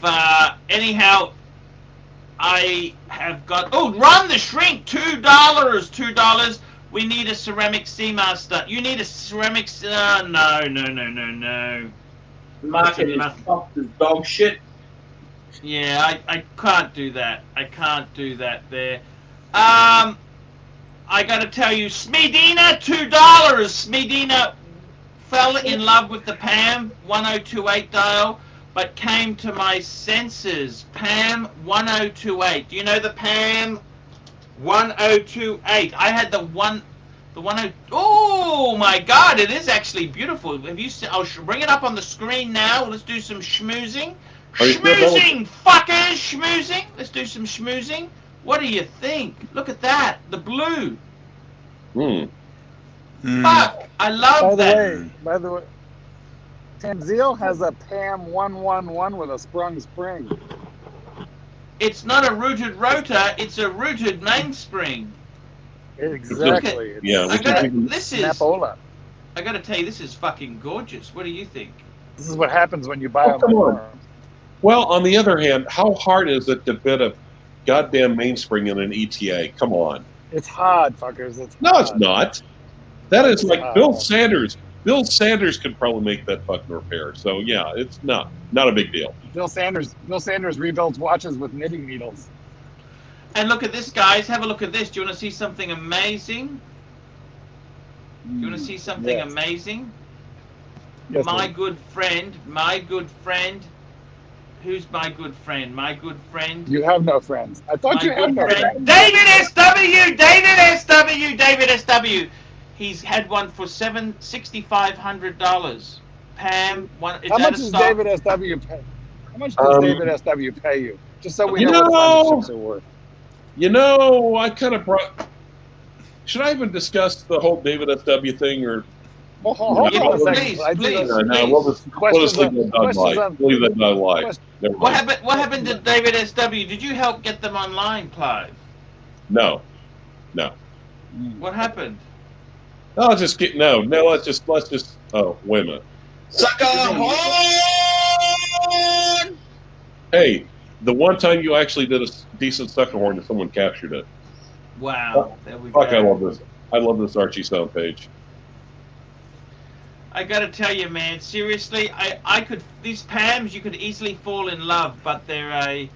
have got. Oh, Run the Shrink, $2. We need a ceramic Seamaster. You need a ceramic. No. Market is soft as dog shit. Yeah, I can't do that. I can't do that there. I gotta tell you, Smedina, $2. Smedina fell in love with the Pam 1028 dial, but came to my senses. Pam 1028. Do you know the Pam 1028? I had the 10. Oh my God! It is actually beautiful. Have you seen? I'll bring it up on the screen now. Let's do some schmoozing. Schmoozing, fuckers, schmoozing. Let's do some schmoozing. What do you think? Look at that, the blue. Fuck, I love that. By the way, Tanzil has a Pam 111 with a sprung spring. It's not a rooted rotor, it's a rooted mainspring. Exactly. I gotta tell you, this is fucking gorgeous. What do you think? This is what happens when you buy a come on. farm. Well, on the other hand, how hard is it to fit a goddamn mainspring in an ETA? Come on. It's hard, fuckers. No, it's not. That is like Bill Sanders. Bill Sanders could probably make that fucking repair. So yeah, it's not a big deal. Bill Sanders rebuilds watches with knitting needles. And look at this, guys. Have a look at this. Do you want to see something amazing? Do you want to see something amazing? Yes, my good friend. Who's my good friend? My good friend. You have no friends. I thought you had no friends. David SW. He's had one for $6,500. Pam, one. How much does David SW pay? How much does David SW pay you? Just so we know what the ships are worth. You know, I kind of brought. Should I even discuss the whole David SW thing, or? Well, hold on a second. Please. No, we'll just leave that not lie. What happened to David SW? Did you help get them online, Clive? No. What happened? I'll just get let's just oh, wait a minute. Sucker horn! Hey, the one time you actually did a decent sucker horn and someone captured it. Wow. There we Fuck, go. I love this. I love this Archie sound page. I gotta tell you, man, seriously, I could, these Pams, you could easily fall in love, but they're a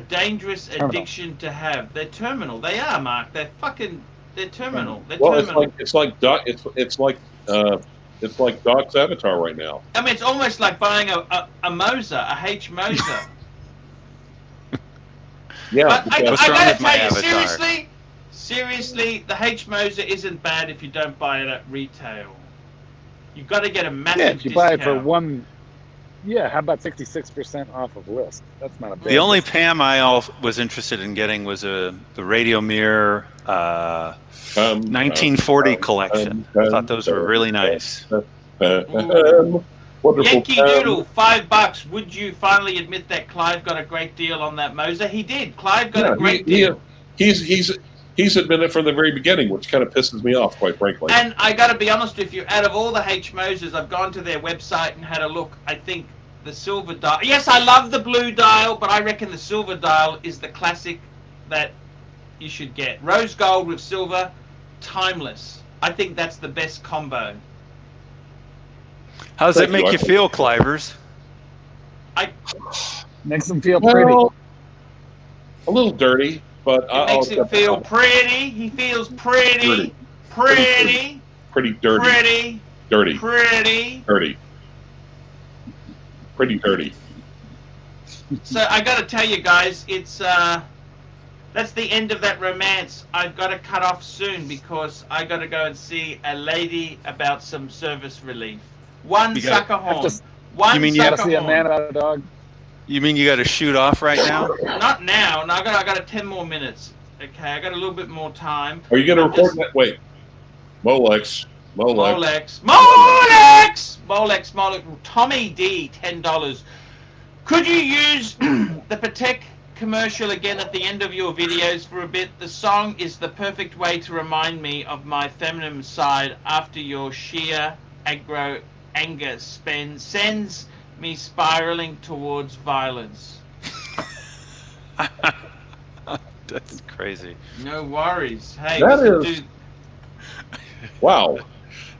dangerous addiction to have. They're terminal. They are, Mark. They're terminal. They're terminal. It's like Doc's avatar right now. I mean, it's almost like buying a Moser, a H Moser. Yeah. But I gotta my tell you, avatar? seriously, the H Moser isn't bad if you don't buy it at retail. You've got to get a massive if you buy it for discount. one. Yeah, how about 66% off of list? That's not a bad The only discount. PAM was interested in getting was the Radio Mirror 1940 collection. I thought those were really nice. Wonderful. Yankee Doodle, $5. Would you finally admit that Clive got a great deal on that Moser? He did. Clive got a great deal. He's admitted from the very beginning, which kind of pisses me off, quite frankly. And I got to be honest with you, out of all the H Mosers, I've gone to their website and had a look. I think the silver dial. Yes, I love the blue dial, but I reckon the silver dial is the classic that you should get. Rose gold with silver, timeless. I think that's the best combo. How does that make you feel, Clivers? Makes them feel pretty. Well, a little dirty, but It makes him feel pretty. He feels pretty. Pretty. Pretty dirty. Pretty. Dirty. Pretty. Dirty. Pretty dirty. So I got to tell you guys, it's that's the end of that romance. I've got to cut off soon because I got to go and see a lady about some service relief. One sucker horn. One You mean you sucker gotta see a horn. man about a dog? You mean you got to shoot off right now? Not now. No, I got 10 more minutes. Okay, I got a little bit more time. Are you going to record that? Wait. Molex. Tommy D, $10. Could you use the Patek commercial again at the end of your videos for a bit? The song is the perfect way to remind me of my feminine side after your sheer aggro anger sends me spiraling towards violence. That's crazy. No worries. Hey, That we can is- do- Wow.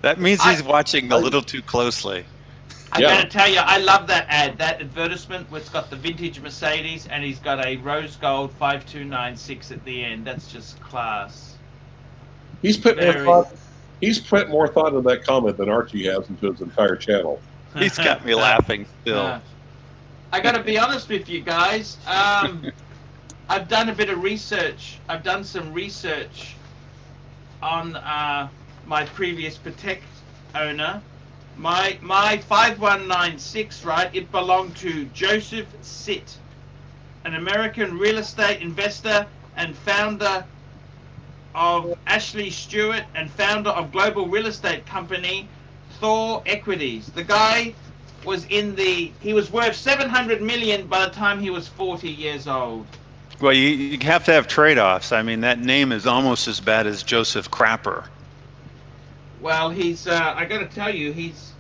That means he's watching a little too closely. I Yeah. gotta tell you, I love that ad, that advertisement where it's got the vintage Mercedes and he's got a rose gold 5296 at the end. That's just class. He's put more Very- thought. He's put more thought into that comment than Archie has into his entire channel. He's got me laughing still. I gotta be honest with you guys. I've done a bit of research. I've done some research on my previous Patek owner. My 5196, right? It belonged to Joseph Sitt, an American real estate investor and founder of Ashley Stewart and founder of global real estate company Thor Equities. The guy was he was worth 700 million by the time he was 40 years old. Well, you have to have trade-offs. I mean, that name is almost as bad as Joseph Crapper. Well, he's I got to tell you, he's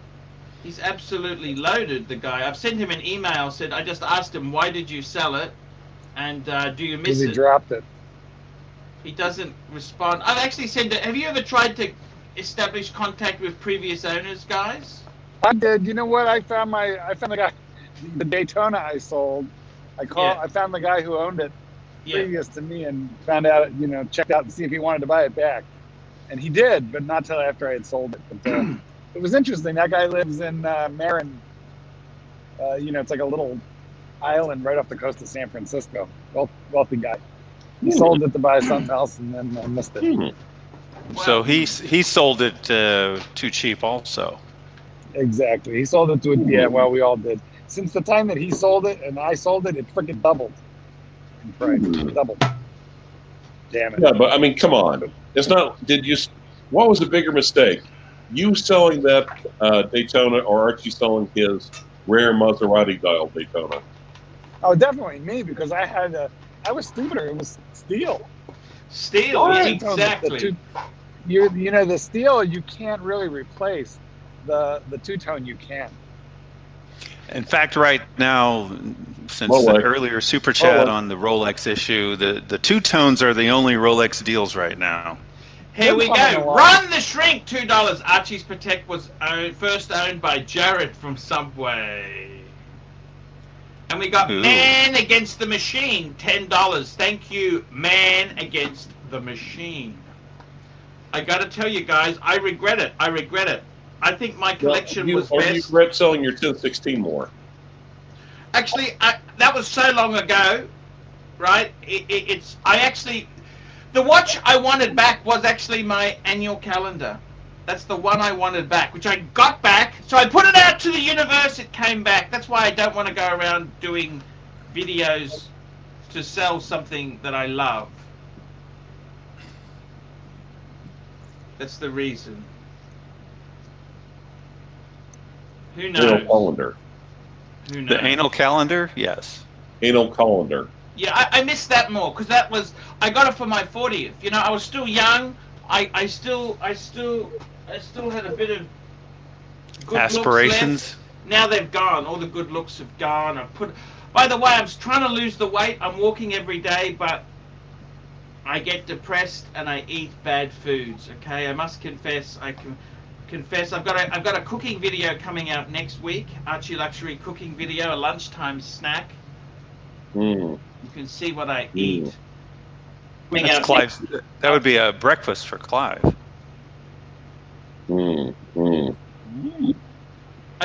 absolutely loaded, the guy. I've sent him an email, I just asked him, why did you sell it? And do you miss Because he it? dropped it. He doesn't respond. I've actually sent it. Have you ever tried to establish contact with previous owners, guys? I did. You know what? I found the guy, the Daytona I sold. I found the guy who owned it previous to me and found out, checked out and see if he wanted to buy it back. And he did, but not till after I had sold it. But, it was interesting. That guy lives in Marin. It's like a little island right off the coast of San Francisco. Wealthy guy. He sold it to buy something else and then missed it. So he sold it too cheap also. Exactly. He sold it to it. Yeah, well, we all did. Since the time that he sold it and I sold it, it freaking doubled in price. Doubled. Damn it. Yeah, but I mean, come on. It's not. What was the bigger mistake? You selling that Daytona or Archie selling his rare Maserati dial Daytona? Oh, definitely me, because I was stupider. It was steel. Steel, The exactly. The steel you can't really replace. The two-tone you can. In fact, right now, since Rolex. the earlier super chat on the Rolex issue, the two-tones are the only Rolex deals right now. Here we coming go. along. Run the Shrink, $2. Archie's Patek was first owned by Jared from Subway. And we got Ooh. Man Against the Machine, $10. Thank you, Man Against the Machine. I gotta tell you guys, I regret it. I think my collection was Or you best. regret selling your 1016 more? Actually, that was so long ago, right? The watch I wanted back was actually my annual calendar. That's the one I wanted back, which I got back. So I put it out to the universe, it came back. That's why I don't want to go around doing videos to sell something that I love. That's the reason. Who knows? Anal colander. Who knows? The anal calendar? Yes. Anal colander. Yeah, I missed that more because that was, I got it for my 40th. You know, I was still young. I still had a bit of good aspirations. looks left. Now they've gone. All the good looks have gone. By the way, I'm trying to lose the weight. I'm walking every day, but I get depressed and I eat bad foods. Okay, I must confess. Confess. I've got a cooking video coming out next week. Archie Luxury cooking video, a lunchtime snack. You can see what I eat. That's Clive's, that would be a breakfast for Clive. I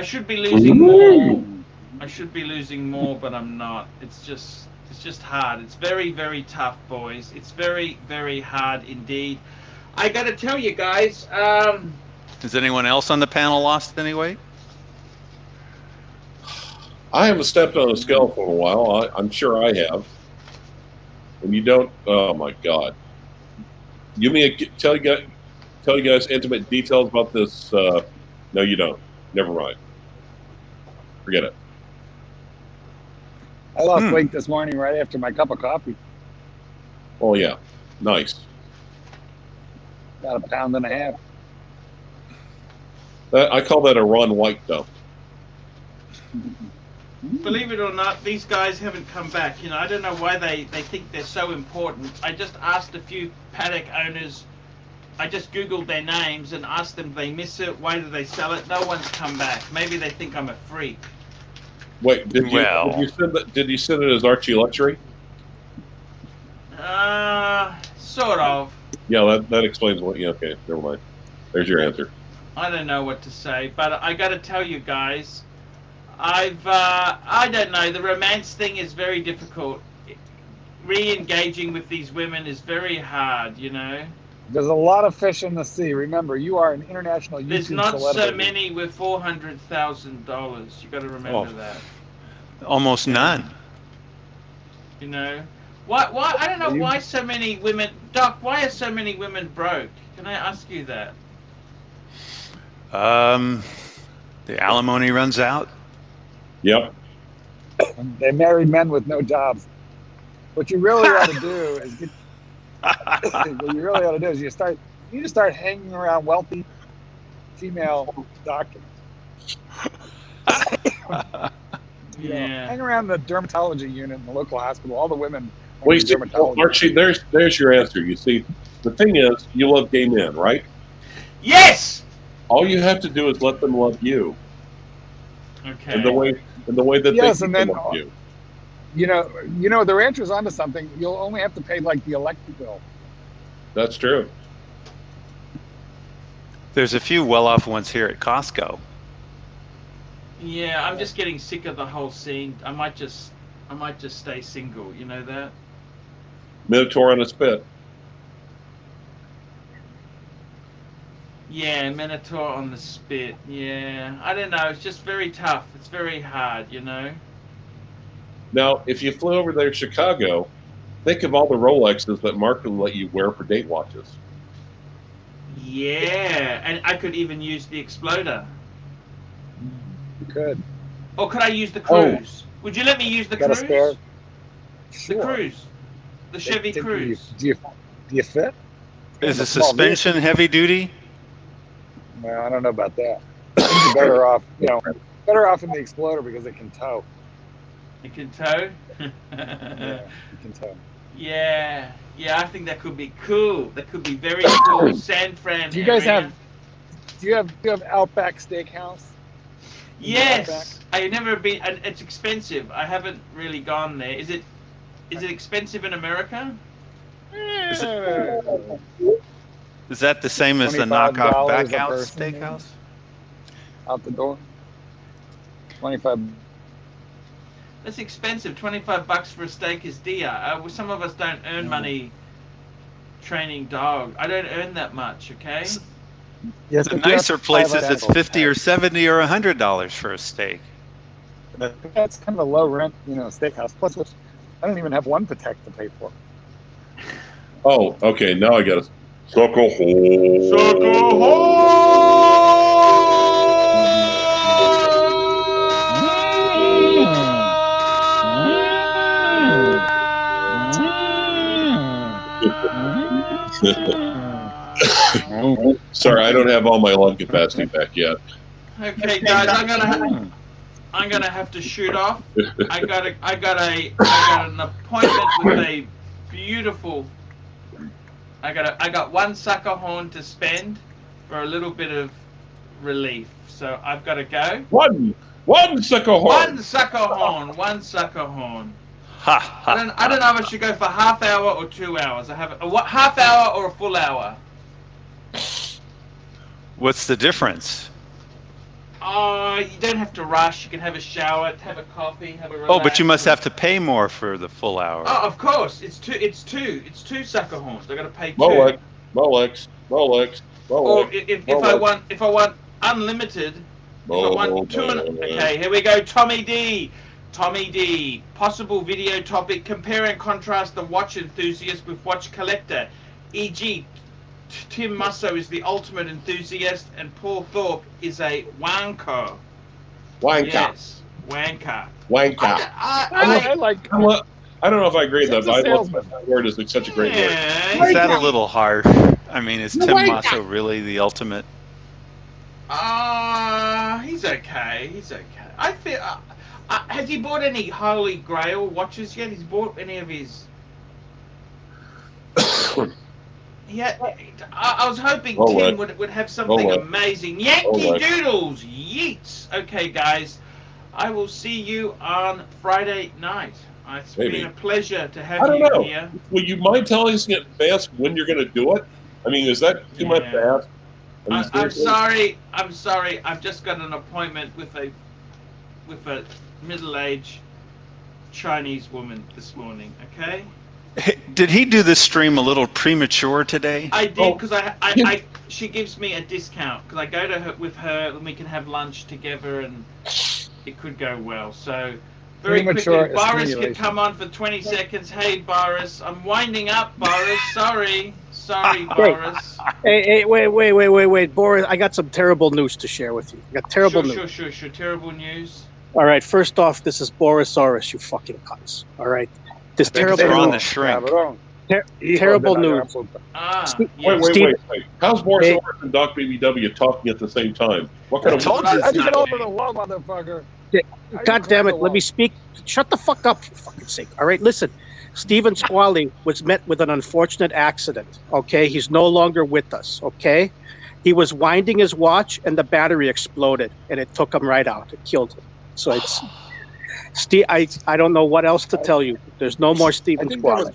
should be losing more. I should be losing more, but I'm not. It's just hard. It's very, very tough, boys. It's very, very hard indeed. I got to tell you guys. Has anyone else on the panel lost any weight? I haven't stepped on a scale for a while. I'm sure I have. And you don't. Oh my God! Tell you guys intimate details about this. No, you don't. Never mind. Forget it. I lost weight this morning right after my cup of coffee. Oh yeah, nice. About 1.5 pounds. I call that a Ron White though. Believe it or not, these guys haven't come back. You know, I don't know why they think they're so important. I just asked a few paddock owners. I just Googled their names and asked them if they miss it. Why do they sell it? No one's come back. Maybe they think I'm a freak. Wait, did you send it as Archie Luxury? Sort of. Yeah, that explains what. Yeah, okay, never mind. There's your answer. I don't know what to say, but I got to tell you guys, I don't know. The romance thing is very difficult. Re-engaging with these women is very hard, you know. There's a lot of fish in the sea. Remember, you are an international YouTube There's not celebrity. so many with $400,000. You got to remember that. Almost none. You know, why? I don't know why so many women. Doc, why are so many women broke? Can I ask you that? The alimony runs out. Yep. They marry men with no jobs. What you really ought to do is what you really ought to do is you need to start hanging around wealthy female doctors. Yeah. Hang around the dermatology unit in the local hospital. All the women. Well, you see, Archie, there's your answer. You see, the thing is, you love gay men, right? Yes. All you have to do is let them love you. Okay. In the way that yes, they and then love you. You know, the rancher's onto something. You'll only have to pay like the electric bill. That's true. There's a few well-off ones here at Costco. Yeah, I'm just getting sick of the whole scene. I might just stay single. You know that? Minotaur on a spit. Yeah, Minotaur on the spit. Yeah, I don't know. It's just very tough. It's very hard, you know. Now, if you flew over there to Chicago, think of all the Rolexes that Mark will let you wear for date watches. Yeah, and I could even use the Exploder. You could. Or could I use the Cruise? Would you let me use the Got a Cruise? spare? The Sure. Cruise. The Chevy Cruise. Do you fit? Is the suspension heavy duty? Well, I don't know about that. You're better off, better off in the Exploder because it can tow. It can tow? Yeah, it can tow. Yeah, I think that could be cool. That could be very cool. San Fran. Do you guys area. do you have Outback Steakhouse? Yes, I've never been. And it's expensive. I haven't really gone there. Is it expensive in America? Is that the same as the $25 knockoff a Backhouse person, Steakhouse? Out the door. 25. That's expensive. $25 for a steak is dear. Some of us don't earn money training dog. I don't earn that much. Okay. Yes, The nicer places, it's $50 or $70 or $100 for a steak. That's kind of a low rent, steakhouse. Plus, which I don't even have one Patek to pay for. Oh, okay. Now I got it. Suck a hole. Suck a hole. Sorry, I don't have all my lung capacity back yet. Okay, guys, I'm gonna have to shoot off. I got an appointment with a beautiful. I got one sucker horn to spend for a little bit of relief. So I've got to go. One sucker horn. One sucker horn. One sucker horn. I don't know if I should go for half hour or 2 hours. I have a half hour or a full hour. What's the difference? You don't have to rush. You can have a shower, have a coffee, have a relax. Oh, but you must have to pay more for the full hour. Oh, of course. It's two sucker horns. I got to pay 2. Rolex. Or if I want unlimited, if I want 2. Okay, here we go. Tommy D. Possible video topic: compare and contrast the watch enthusiast with watch collector. E.g., Tim Musso is the ultimate enthusiast, and Paul Thorpe is a wanker. Yes, wanker. I like. I don't know if I agree with that, but I love that word is such a great word. Is that a little harsh? I mean, is Tim Musso really the ultimate? He's okay. I feel. Has he bought any Holy Grail watches yet? He's bought any of his. Yeah, I was hoping Tim would have something amazing. Yankee Doodles, yeets. Okay, guys, I will see you on Friday night. It's been a pleasure to have you here. Will you mind telling us in advance when you're going to do it? I mean, is that too much to ask? I'm sorry. I've just got an appointment with a middle-aged Chinese woman this morning. Okay. Did he do this stream a little premature today? I did because she gives me a discount because I go to her with her and we can have lunch together and it could go well. So very quickly, Boris could come on for 20 seconds. Hey Boris, I'm winding up. Boris, sorry, Boris. Hey, wait, Boris. I got some terrible news to share with you. I got terrible news. Sure. Terrible news. All right. First off, this is Borisaurus, you fucking cunts. All right. This terrible news. On the shrink. Terrible news. Wait. How's Borisaurus and Doc BBW talking at the same time? What kind of? I get over the wall, motherfucker. God damn it! Let me speak. Shut the fuck up, for fucking sake. All right. Listen. Stephen Squally was met with an unfortunate accident. Okay. He's no longer with us. Okay. He was winding his watch and the battery exploded and it took him right out. It killed him. So it's. Steve, I don't know what else to tell you. There's no more Stephen Squally.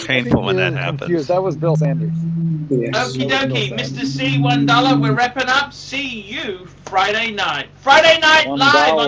Painful when that happens. That was Bill Sanders. Okie dokie, Mr. C, $1. We're wrapping up. See you Friday night. Friday night live on